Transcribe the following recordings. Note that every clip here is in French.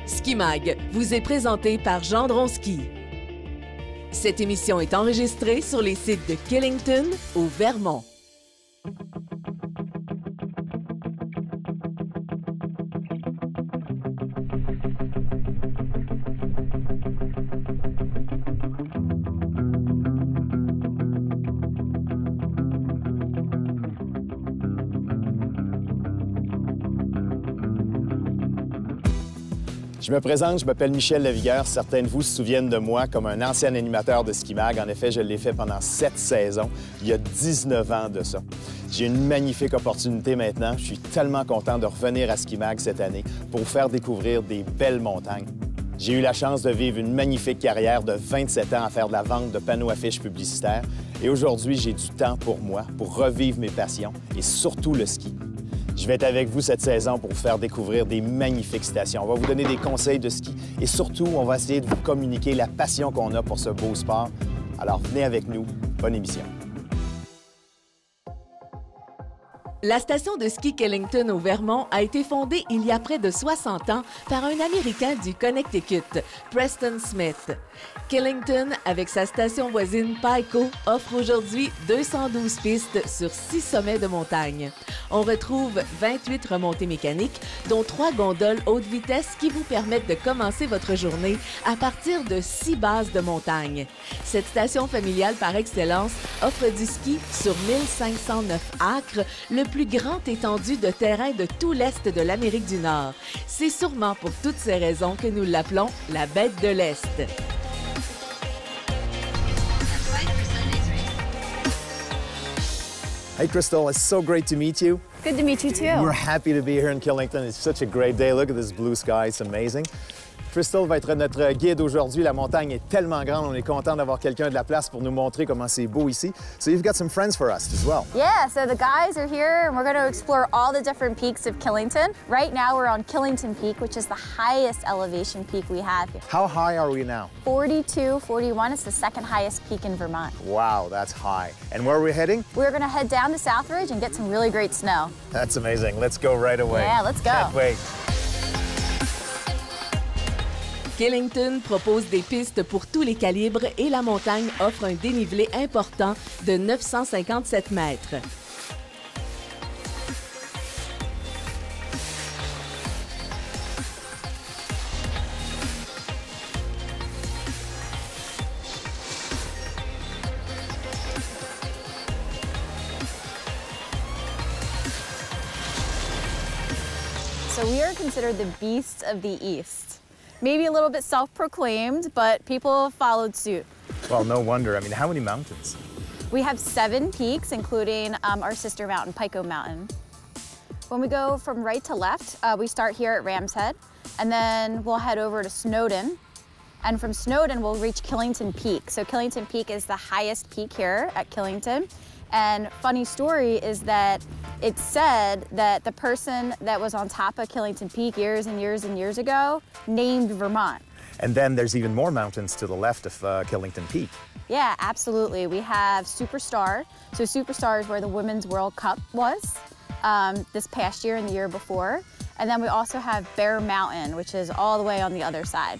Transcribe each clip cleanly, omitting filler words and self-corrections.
Ski Mag vous est présenté par Gendron Ski. Cette émission est enregistrée sur les sites de Killington au Vermont. Je me présente, je m'appelle Michel Lavigueur. Certains de vous se souviennent de moi comme un ancien animateur de Ski Mag. En effet, je l'ai fait pendant 7 saisons, il y a 19 ans de ça. J'ai une magnifique opportunité maintenant. Je suis tellement content de revenir à Ski Mag cette année pour vous faire découvrir des belles montagnes. J'ai eu la chance de vivre une magnifique carrière de 27 ans à faire de la vente de panneaux affiches publicitaires. Et aujourd'hui, j'ai du temps pour moi, pour revivre mes passions et surtout le ski. Je vais être avec vous cette saison pour vous faire découvrir des magnifiques stations. On va vous donner des conseils de ski et surtout, on va essayer de vous communiquer la passion qu'on a pour ce beau sport. Alors, venez avec nous. Bonne émission. La station de ski Killington au Vermont a été fondée il y a près de 60 ans par un Américain du Connecticut, Preston Smith. Killington, avec sa station voisine Pico, offre aujourd'hui 212 pistes sur 6 sommets de montagne. On retrouve 28 remontées mécaniques, dont 3 gondoles haute vitesse qui vous permettent de commencer votre journée à partir de 6 bases de montagne. Cette station familiale par excellence offre du ski sur 1509 acres, le plus grande étendue de terrain de tout l'Est de l'Amérique du Nord. C'est sûrement pour toutes ces raisons que nous l'appelons la bête de l'Est. Hey, Crystal, it's so great to meet you. Good to meet you too. We're happy to be here in Killington. It's such a great day. Look at this blue sky. It's amazing. Crystal va être notre guide aujourd'hui. La montagne est tellement grande, on est content d'avoir quelqu'un de la place pour nous montrer comment c'est beau ici. So you've got some friends for us as well. Yeah, so the guys are here and we're going to explore all the different peaks of Killington. Right now we're on Killington Peak, which is the highest elevation peak we have here. How high are we now? 42, 41. It's the second highest peak in Vermont. Wow, that's high. And where are we heading? We're going to head down to Southridge and get some really great snow. That's amazing. Let's go right away. Yeah, let's go. Can't wait. Killington propose des pistes pour tous les calibres et la montagne offre un dénivelé important de 957 mètres. So we are considered the beasts of the East. Maybe a little bit self-proclaimed, but people followed suit. Well, no wonder. I mean, how many mountains? We have 7 peaks, including our sister mountain, Pico Mountain. When we go from right to left, we start here at Ram's Head, and then we'll head over to Snowdon. And from Snowdon, we'll reach Killington Peak. So Killington Peak is the highest peak here at Killington. And funny story is that it's said that the person that was on top of Killington Peak years and years and years ago named Vermont. And then there's even more mountains to the left of Killington Peak. Yeah, absolutely. We have Superstar. So Superstar is where the Women's World Cup was this past year and the year before. And then we also have Bear Mountain, which is all the way on the other side.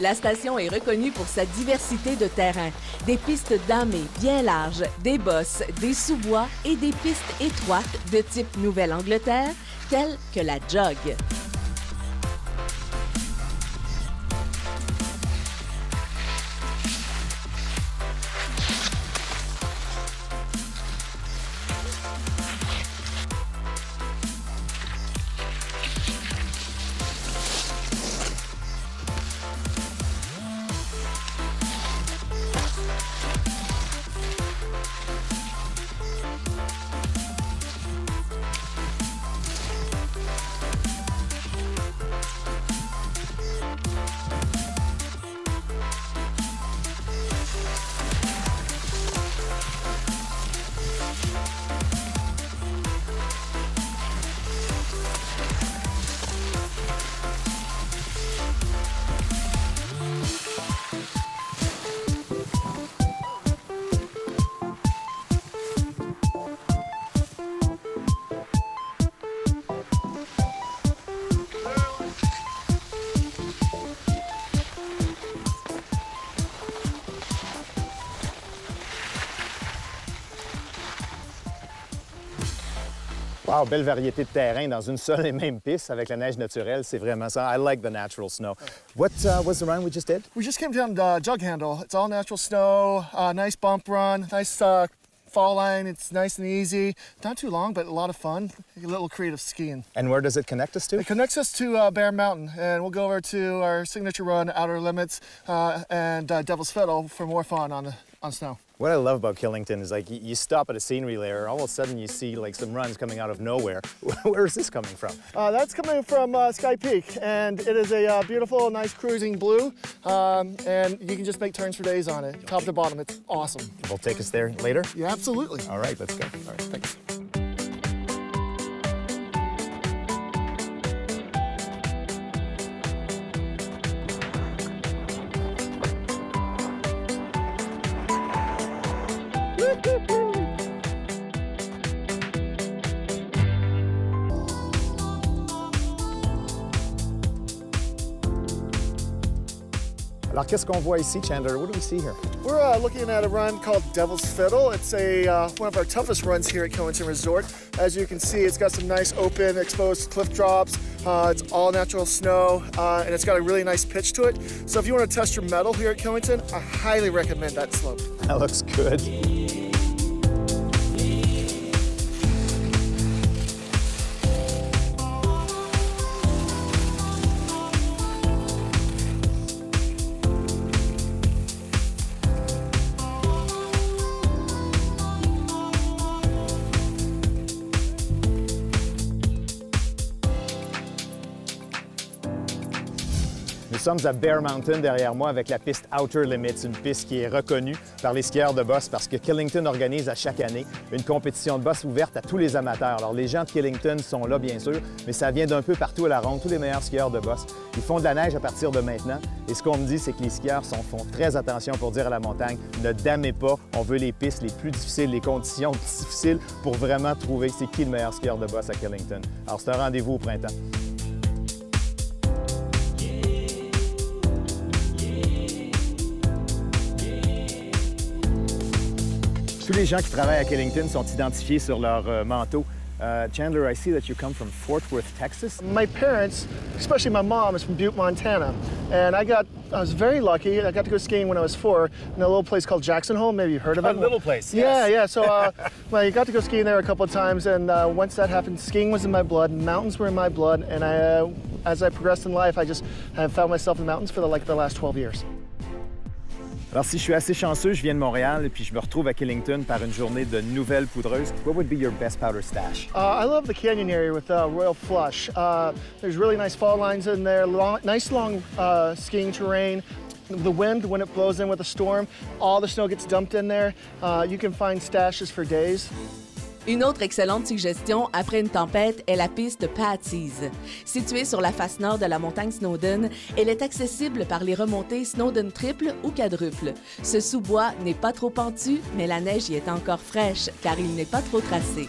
La station est reconnue pour sa diversité de terrains, des pistes damées bien larges, des bosses, des sous-bois et des pistes étroites de type Nouvelle-Angleterre, telles que la Jog. Wow, belle variété de terrain dans une seule et même piste avec la neige naturelle. C'est vraiment ça. I like the natural snow. What was the run we just did? We just came down Jug Handle. It's all natural snow, nice bump run, nice fall line. It's nice and easy. Not too long, but a lot of fun. A little creative skiing. And where does it connect us to? It connects us to Bear Mountain, and we'll go over to our signature run, Outer Limits, and Devil's Fiddle for more fun on snow. What I love about Killington is like you stop at a scenery layer, all of a sudden you see like some runs coming out of nowhere. Where is this coming from? That's coming from Sky Peak, and it is a beautiful, nice cruising blue, and you can just make turns for days on it, top to bottom. It's awesome. Will take us there later? Yeah, absolutely. All right, let's go. All right, thanks. Alors, qu'est-ce qu'on voit ici, Chandler? What do we see here? We're looking at a run called Devil's Fiddle. It's one of our toughest runs here at Killington Resort. As you can see, it's got some nice open, exposed cliff drops. It's all natural snow, and it's got a really nice pitch to it. So if you want to test your mettle here at Killington, I highly recommend that slope. That looks good. Nous sommes à Bear Mountain derrière moi avec la piste Outer Limits, une piste qui est reconnue par les skieurs de boss parce que Killington organise à chaque année une compétition de boss ouverte à tous les amateurs. Alors les gens de Killington sont là bien sûr, mais ça vient d'un peu partout à la ronde, tous les meilleurs skieurs de boss. Ils font de la neige à partir de maintenant et ce qu'on me dit, c'est que les skieurs font très attention pour dire à la montagne, ne damez pas, on veut les pistes les plus difficiles, les conditions difficiles pour vraiment trouver c'est qui le meilleur skieur de boss à Killington. Alors c'est un rendez-vous au printemps. Tous les gens qui travaillent à Killington sont identifiés sur leur manteau. Chandler, I see that you come from Fort Worth, Texas. My parents, especially my mom, is from Butte, Montana. And I was very lucky. I got to go skiing when I was 4 in a little place called Jackson Hole. Maybe you've heard of it. A little place, yes. Yeah. So well, I got to go skiing there a couple of times. And once that happened, skiing was in my blood. Mountains were in my blood. And as I progressed in life, I have found myself in the mountains for the last 12 years. Alors, si je suis assez chanceux, je viens de Montréal et puis je me retrouve à Killington par une journée de nouvelles poudreuses. What would be your best powder stash? I love the canyon area with Royal Flush. There's really nice fall lines in there, nice long skiing terrain. The wind, when it blows in with a storm, all the snow gets dumped in there. You can find stashes for days. Une autre excellente suggestion après une tempête est la piste Patsy's. Située sur la face nord de la montagne Snowdon, elle est accessible par les remontées Snowdon triple ou quadruple. Ce sous-bois n'est pas trop pentu, mais la neige y est encore fraîche car il n'est pas trop tracé.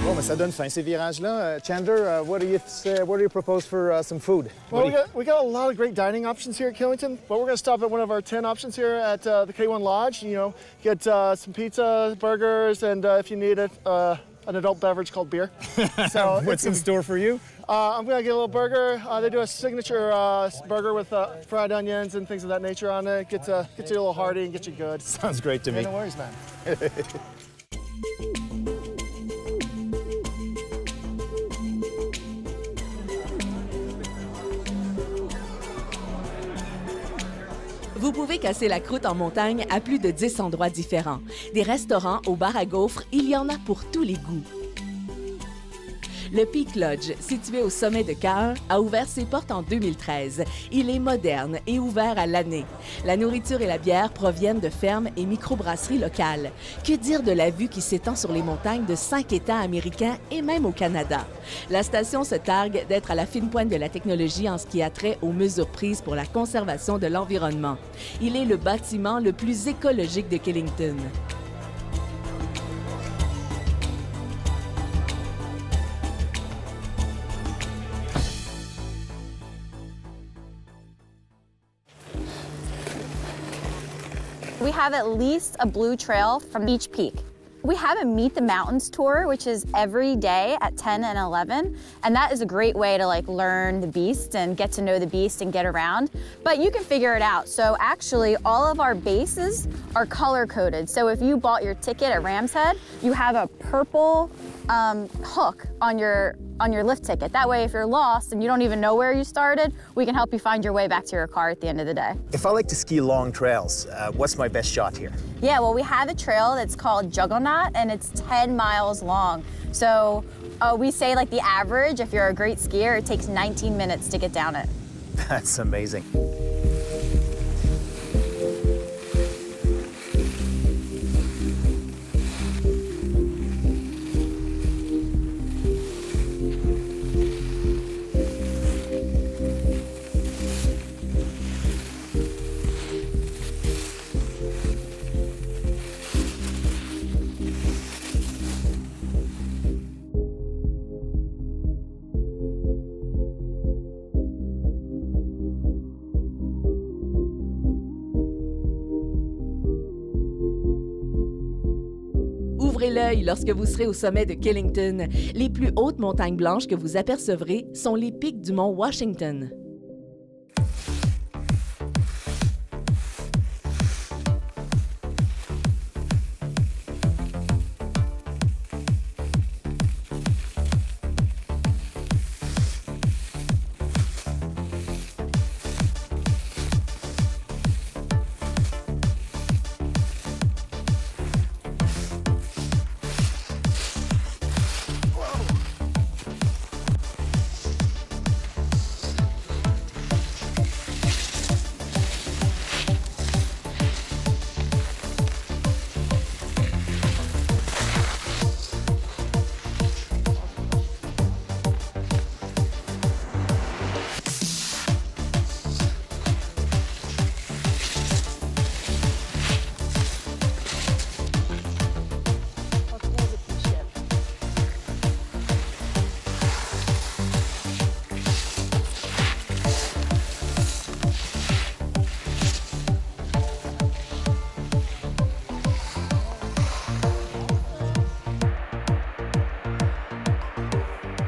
Bon, mais ça donne faim, ces virages-là. Chandler, what do you propose for some food? Well, we got a lot of great dining options here at Killington, but we're going to stop at one of our 10 options here at the K1 Lodge. You know, get some pizza, burgers, and if you need it, an adult beverage called beer. So what's in store for you? I'm going to get a little burger. They do a signature burger with fried onions and things of that nature on it. Get you a little hearty and get you good. Sounds great to me. No worries, man. Vous pouvez casser la croûte en montagne à plus de 10 endroits différents. Des restaurants aux bars à gaufres, il y en a pour tous les goûts. Le Peak Lodge, situé au sommet de K1, a ouvert ses portes en 2013. Il est moderne et ouvert à l'année. La nourriture et la bière proviennent de fermes et microbrasseries locales. Que dire de la vue qui s'étend sur les montagnes de 5 États américains et même au Canada? La station se targue d'être à la fine pointe de la technologie en ce qui a trait aux mesures prises pour la conservation de l'environnement. Il est le bâtiment le plus écologique de Killington. We have at least a blue trail from each peak. We have a Meet the Mountains tour, which is every day at 10 and 11. And that is a great way to learn the beast and get to know the beast and get around. But you can figure it out. So actually all of our bases are color coded. So if you bought your ticket at Ram's Head, you have a purple hook on your lift ticket. That way, if you're lost and you don't even know where you started, we can help you find your way back to your car at the end of the day. If I like to ski long trails, what's my best shot here? Yeah, well, we have a trail that's called Juggernaut, and it's 10 miles long. So we say the average, if you're a great skier, it takes 19 minutes to get down it. That's amazing. Ouvrez l'œil lorsque vous serez au sommet de Killington. Les plus hautes montagnes blanches que vous apercevrez sont les pics du mont Washington.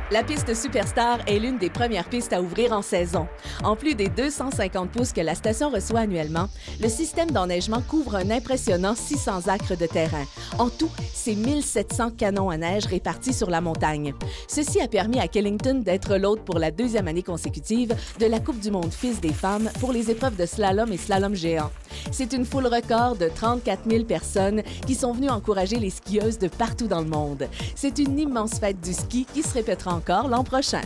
La piste Superstar est l'une des premières pistes à ouvrir en saison. En plus des 250 pouces que la station reçoit annuellement, le système d'enneigement couvre un impressionnant 600 acres de terrain. En tout, c'est 1700 canons à neige répartis sur la montagne. Ceci a permis à Killington d'être l'hôte pour la deuxième année consécutive de la Coupe du monde FIS des femmes pour les épreuves de slalom et slalom géant. C'est une foule record de 34 000 personnes qui sont venues encourager les skieuses de partout dans le monde. C'est une immense fête du ski qui se répétera encore l'an prochain.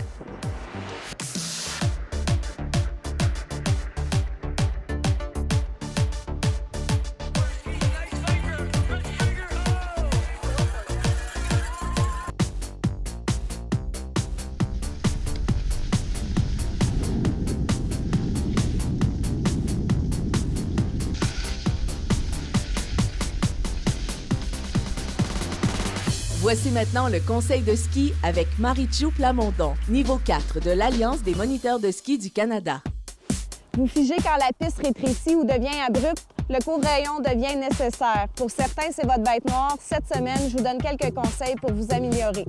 Voici maintenant le conseil de ski avec Marie-Jo Plamondon, niveau 4 de l'Alliance des moniteurs de ski du Canada. Vous figez quand la piste rétrécit ou devient abrupte, le couvre-rayon devient nécessaire. Pour certains, c'est votre bête noire. Cette semaine, je vous donne quelques conseils pour vous améliorer.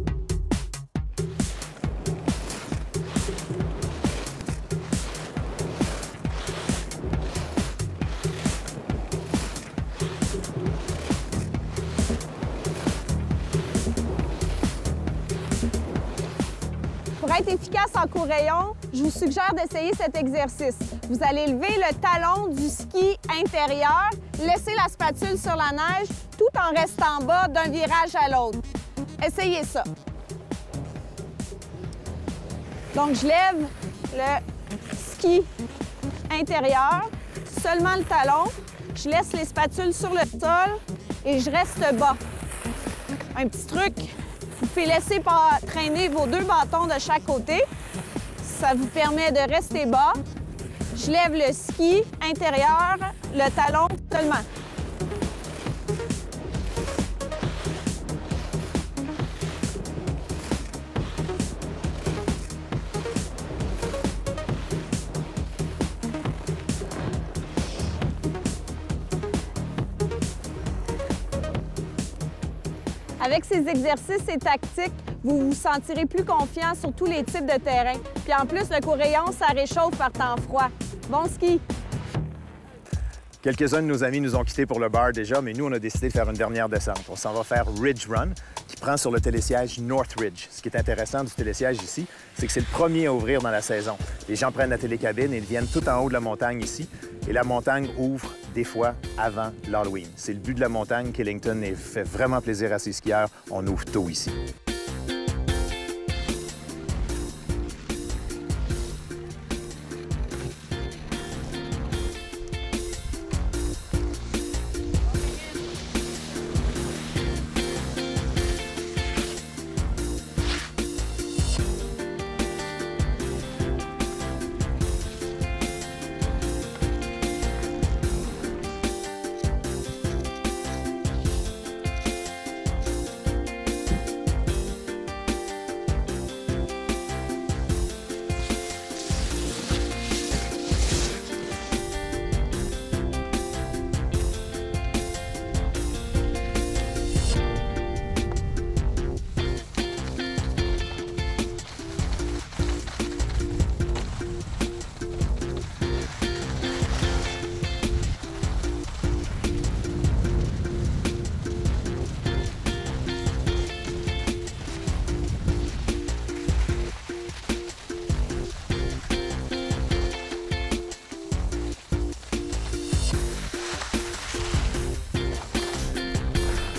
Pour être efficace en court-rayon, je vous suggère d'essayer cet exercice. Vous allez lever le talon du ski intérieur, laisser la spatule sur la neige tout en restant bas d'un virage à l'autre. Essayez ça. Donc, je lève le ski intérieur, seulement le talon. Je laisse les spatules sur le sol et je reste bas. Un petit truc. Vous pouvez laisser traîner vos deux bâtons de chaque côté. Ça vous permet de rester bas. Je lève le ski intérieur, le talon seulement. Avec ces exercices et tactiques, vous vous sentirez plus confiant sur tous les types de terrain. Puis en plus, le court-rayon, ça réchauffe par temps froid. Bon ski! Quelques-uns de nos amis nous ont quittés pour le bar déjà, mais nous, on a décidé de faire une dernière descente. On s'en va faire Ridge Run, qui prend sur le télésiège Northridge. Ce qui est intéressant du télésiège ici, c'est que c'est le premier à ouvrir dans la saison. Les gens prennent la télécabine et ils viennent tout en haut de la montagne ici. Et la montagne ouvre des fois avant l'Halloween. C'est le but de la montagne. Killington et fait vraiment plaisir à ses skieurs. On ouvre tôt ici.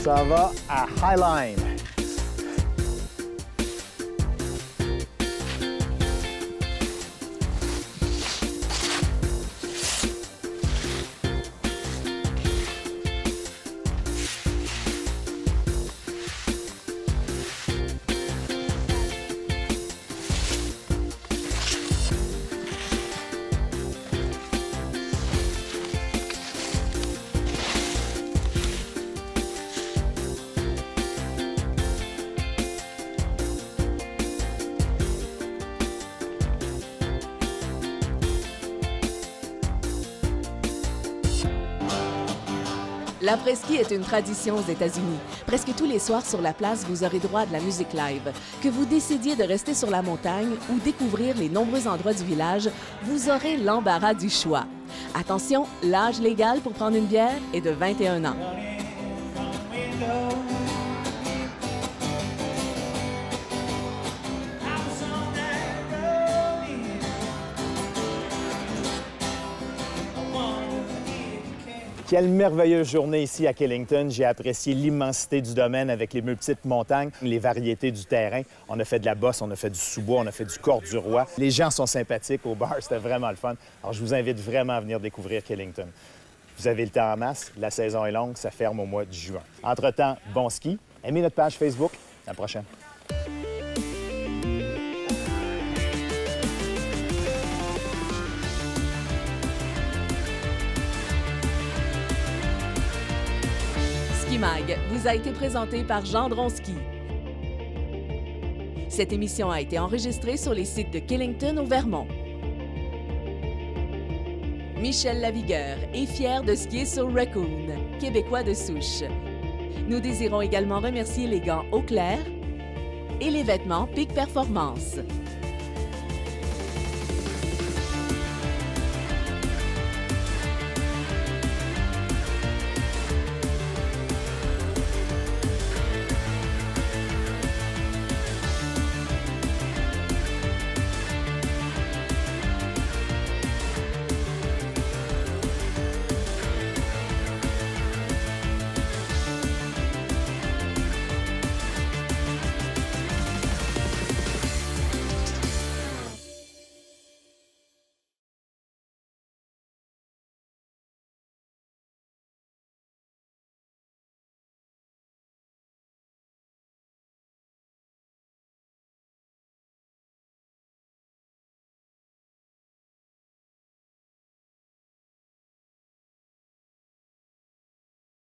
Ça va à Highline. L'après-ski est une tradition aux États-Unis. Presque tous les soirs sur la place, vous aurez droit à de la musique live. Que vous décidiez de rester sur la montagne ou découvrir les nombreux endroits du village, vous aurez l'embarras du choix. Attention, l'âge légal pour prendre une bière est de 21 ans. Quelle merveilleuse journée ici à Killington. J'ai apprécié l'immensité du domaine avec les multiples montagnes, les variétés du terrain. On a fait de la bosse, on a fait du sous-bois, on a fait du corde du roi. Les gens sont sympathiques au bar, c'était vraiment le fun. Alors, je vous invite vraiment à venir découvrir Killington. Vous avez le temps en masse, la saison est longue, ça ferme au mois de juin. Entre-temps, bon ski. Aimez notre page Facebook. À la prochaine. Ski Mag vous a été présenté par Gendron Ski. Cette émission a été enregistrée sur les sites de Killington au Vermont. Michel Lavigueur est fier de skier sur Raccoon, québécois de souche. Nous désirons également remercier les gants Eau Claire et les vêtements Peak Performance.